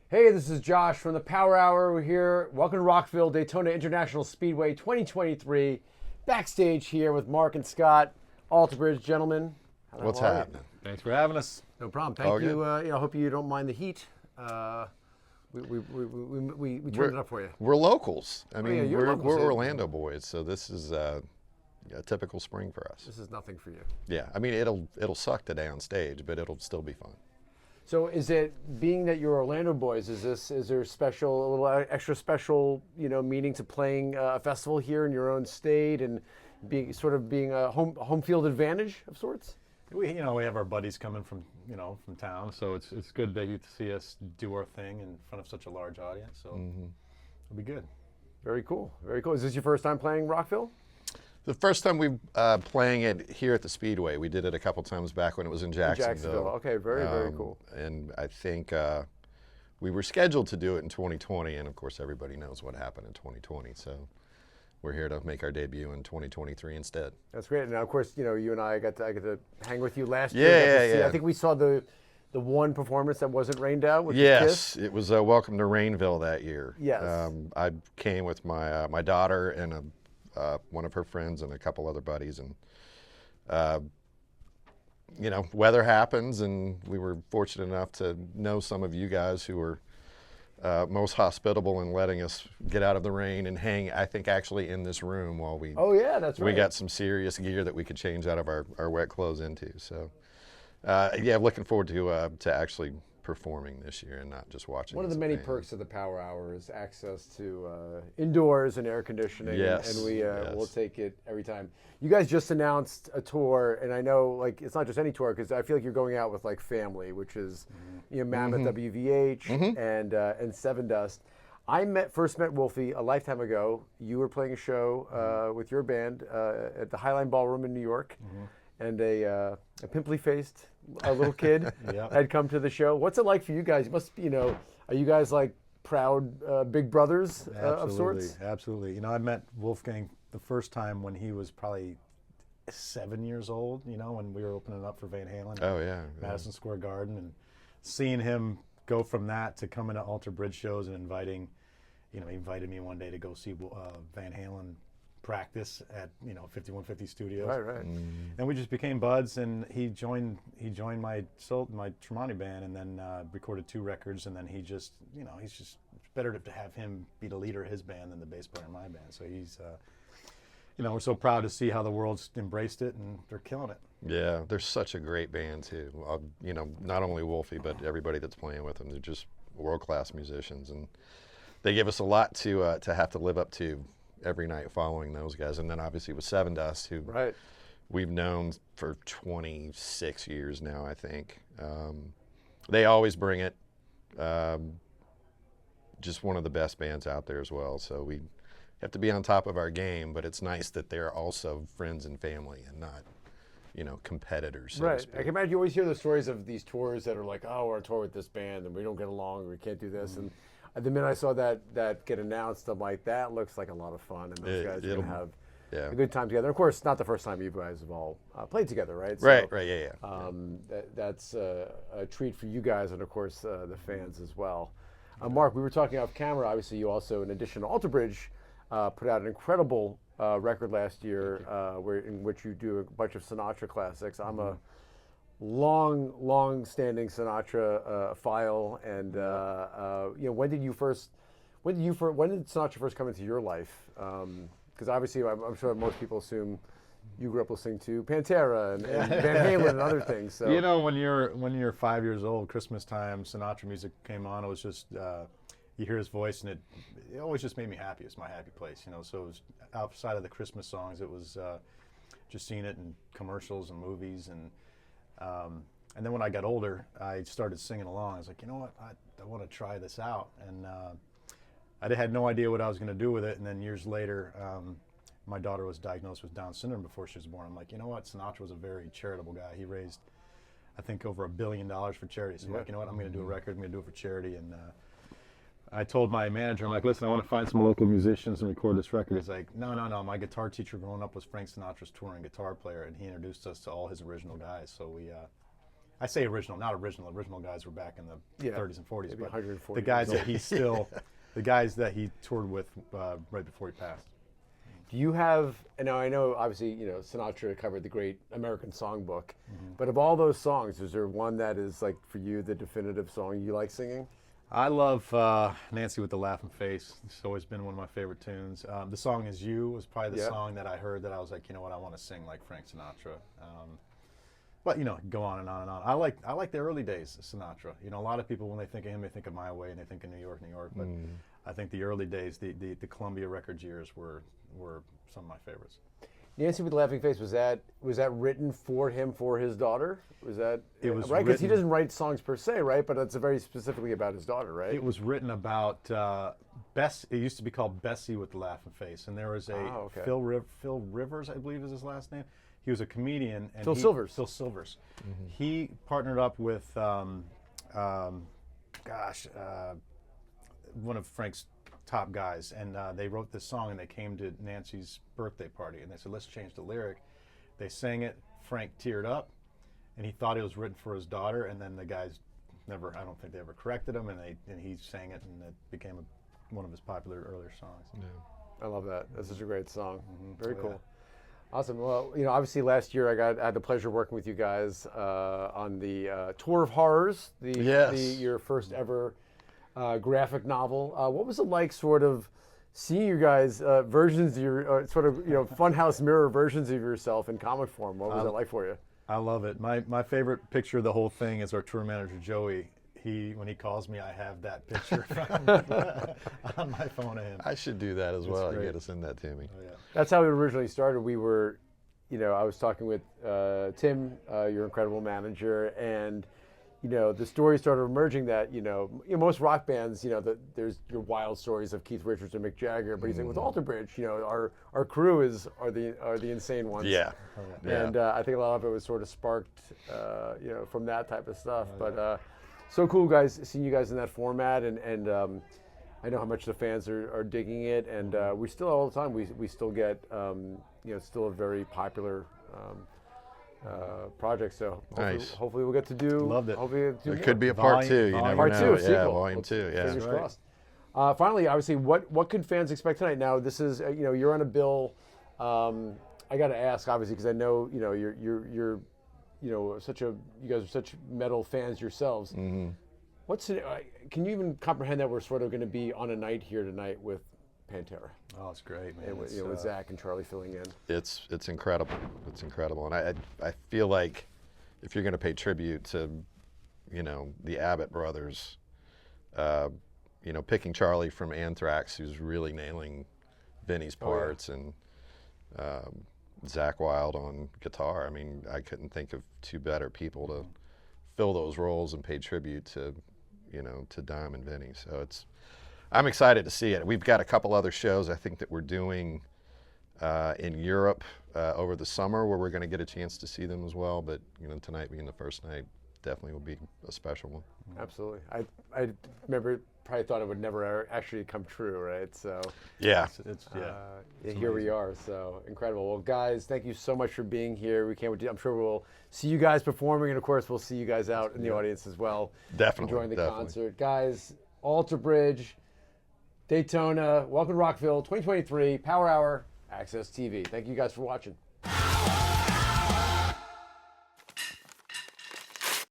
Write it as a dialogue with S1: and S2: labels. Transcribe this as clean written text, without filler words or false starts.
S1: Hey, this is Josh from the Power Hour. We're here. Welcome to Rockville, Daytona International Speedway 2023. Backstage here with Mark and Scott. Alter Bridge, gentlemen.
S2: What's happening?
S3: Thanks for having us.
S1: No problem. Thank you. I hope you don't mind the heat. We turned it up for you.
S2: We're locals. I mean,
S1: you're
S2: we're
S1: locals,
S2: Orlando boys, so this is a typical spring for us.
S1: This is nothing for you.
S2: Yeah, I mean, it'll suck today on stage, but it'll still be fun.
S1: So is it, being that you're Orlando boys, is there a little extra special, meaning to playing a festival here in your own state and being a home field advantage of sorts?
S3: We have our buddies coming from town, so it's good they get to see us do our thing in front of such a large audience. So it'll be good.
S1: Very cool. Very cool. Is this your first time playing Rockville?
S2: The first time we playing it here at the Speedway. We did it a couple times back when it was in Jacksonville.
S1: Okay, very cool.
S2: And I think we were scheduled to do it in 2020, and of course everybody knows what happened in 2020. So we're here to make our debut in 2023 instead.
S1: That's great. Now, of course, you and I got to hang with you last
S2: year.
S1: Yeah. I think we saw the one performance that wasn't rained out. Which
S2: yes, it was Welcome to Rainville that year.
S1: Yes.
S2: I came with my daughter and one of her friends and a couple other buddies, and weather happens, and we were fortunate enough to know some of you guys who were most hospitable in letting us get out of the rain and hang, I think, actually in this room while we.
S1: Oh yeah, that's right.
S2: We got some serious gear that we could change out of our wet clothes into. So, looking forward to actually performing this year and not just watching.
S1: One of the many perks of the Power Hour is access to indoors and air conditioning.
S2: Yes.
S1: And we'll take it every time. You guys just announced a tour, and I know it's not just any tour, because I feel like you're going out with family, which is Mammoth, WVH, and Seven Dust. I first met Wolfie a lifetime ago. You were playing a show with your band at the Highline Ballroom in New York. And a pimply-faced little kid had come to the show. What's it like for you guys? You must, are you guys like proud big brothers of sorts?
S3: Absolutely. I met Wolfgang the first time when he was probably 7 years old. When we were opening up for Van Halen.
S2: Oh yeah.
S3: Madison Square Garden, and seeing him go from that to coming to Alter Bridge shows and inviting, he invited me one day to go see Van Halen practice at 5150 Studios.
S1: Right.
S3: And we just became buds, and he joined my Tremonti band, and then recorded 2 records, and then he's just better to have him be the leader of his band than the bass player in my band. So he's we're so proud to see how the world's embraced it, and they're killing it.
S2: Yeah, they're such a great band too. Not only Wolfie, but everybody that's playing with them. They're just world-class musicians, and they give us a lot to have to live up to every night following those guys. And then obviously with Seven Dust, who we've known for 26 years now, I think. They always bring it. Just one of the best bands out there as well. So we have to be on top of our game, but it's nice that they're also friends and family and not, competitors. So to speak.
S1: I can imagine you always hear the stories of these tours that are like, oh, we're on tour with this band and we don't get along, we can't do this. And the minute I saw that get announced, I'm like, that looks like a lot of fun, and those guys are going to have a good time together. Of course, not the first time you guys have all played together, right?
S2: So, right, yeah.
S1: That's a treat for you guys, and of course the fans as well. Mark, we were talking off camera. Obviously, you also, in addition to Alter Bridge, put out an incredible record last year, in which you do a bunch of Sinatra classics. I'm a long-standing Sinatra file, and when did Sinatra first come into your life? Because obviously, I'm sure most people assume you grew up listening to Pantera and Van Halen and other things. So
S3: when you're 5 years old, Christmas time, Sinatra music came on. It was just you hear his voice, and it always just made me happy. It's my happy place, So it was outside of the Christmas songs. It was just seeing it in commercials and movies, and then when I got older, I started singing along. I was like, you know what, I want to try this out, and I had no idea what I was going to do with it. And then years later, my daughter was diagnosed with Down syndrome before she was born. I'm like, you know what, Sinatra was a very charitable guy. He raised I think over $1 billion for charity. So I'm like, you know what, I'm going to do a record. I'm going to do it for charity. And I told my manager, I'm like, listen, I want to find some local musicians and record this record. He's like, no. My guitar teacher growing up was Frank Sinatra's touring guitar player, and he introduced us to all his original guys. So we, I say original, not original. Original guys were back in the 30s and 40s, but
S1: 140
S3: the guys that he still, the guys that he toured with right before he passed.
S1: Do you have, and now I know obviously, you know, Sinatra covered the great American Songbook, but of all those songs, is there one that is like for you the definitive song you like singing?
S3: I love Nancy with the Laughing Face. It's always been one of my favorite tunes. The song Is You was probably the song that I heard that I was like, you know what, I want to sing like Frank Sinatra. But you know, go on and on and on. I like the early days of Sinatra. You know, a lot of people when they think of him, they think of My Way and they think of New York, New York. But I think the early days, the Columbia Records years were some of my favorites.
S1: Nancy with the Laughing Face, was that written for him for his daughter? Was that
S3: it was
S1: right? Because he
S3: written-
S1: doesn't write songs per se, right? But it's very specifically about his daughter, right?
S3: It was written about Bess. It used to be called Bessie with the Laughing Face, and there was a Phil Rivers, I believe is his last name. He was a comedian. And
S1: Phil Silvers.
S3: Phil Silvers. He partnered up with, one of Frank's top guys, and they wrote this song, and they came to Nancy's birthday party, and they said, let's change the lyric. They sang it. Frank teared up, and he thought it was written for his daughter, and then the guys never, I don't think they ever corrected him, and he sang it, and it became one of his popular earlier songs.
S1: I love that. That's such a great song. Very cool.
S3: Yeah.
S1: Awesome. Well, you know, obviously last year I had the pleasure of working with you guys on the Tour of Horrors, your first ever graphic novel. What was it like, sort of seeing you guys versions of your sort of, you know, funhouse mirror versions of yourself in comic form? What was that like for you?
S3: I love it. My favorite picture of the whole thing is our tour manager Joey. When he calls me, I have that picture on my phone of him.
S2: I should do that as well.
S3: great.
S2: You got to send that to me.
S3: Oh, yeah.
S1: That's how it originally started. We were, you know, I was talking with Tim, your incredible manager, and, you know, the story started emerging that, you know, most rock bands, you know, there's your wild stories of Keith Richards and Mick Jagger, but he's like, with Alter Bridge, you know, our crew are the insane ones.
S2: Yeah.
S1: And I think a lot of it was sort of sparked, you know, from that type of stuff. But so cool, guys, seeing you guys in that format, and I know how much the fans are digging it, and we still all the time we still get you know, still a very popular project. So hopefully we'll get to do.
S3: Loved it.
S1: Hopefully we'll get to do
S2: There
S1: more.
S2: could be a part two. You never
S1: Part
S2: know.
S1: two,
S2: Yeah,
S1: sequel.
S2: volume two. Yeah.
S1: Fingers crossed. Finally, obviously, what can fans expect tonight? Now, this is you know, you're on a bill. I got to ask, obviously, because I know, you know, you're you know, you guys are such metal fans yourselves. Can you even comprehend that we're sort of going to be on a night here tonight with Pantera?
S3: Oh, it's great, man.
S1: And with Zach and Charlie filling in.
S2: It's incredible. It's incredible, and I feel like if you're going to pay tribute to, you know, the Abbott brothers, you know, picking Charlie from Anthrax, who's really nailing Vinny's parts, and Zach Wilde on guitar. I mean, I couldn't think of two better people to fill those roles and pay tribute to, you know, to Dime and Vinny. So I'm excited to see it. We've got a couple other shows I think that we're doing in Europe over the summer where we're going to get a chance to see them as well. But, you know, tonight being the first night definitely will be a special one.
S1: Absolutely. I remember, probably thought it would never actually come true, right? So
S2: yeah,
S1: here we are. So incredible. Well, guys, thank you so much for being here. We can't wait. I'm sure we'll see you guys performing, and of course, we'll see you guys out in the audience as well.
S2: Definitely
S1: enjoying the concert, guys. Alter Bridge, Daytona, welcome to Rockville, 2023 Power Hour, Access TV. Thank you guys for watching.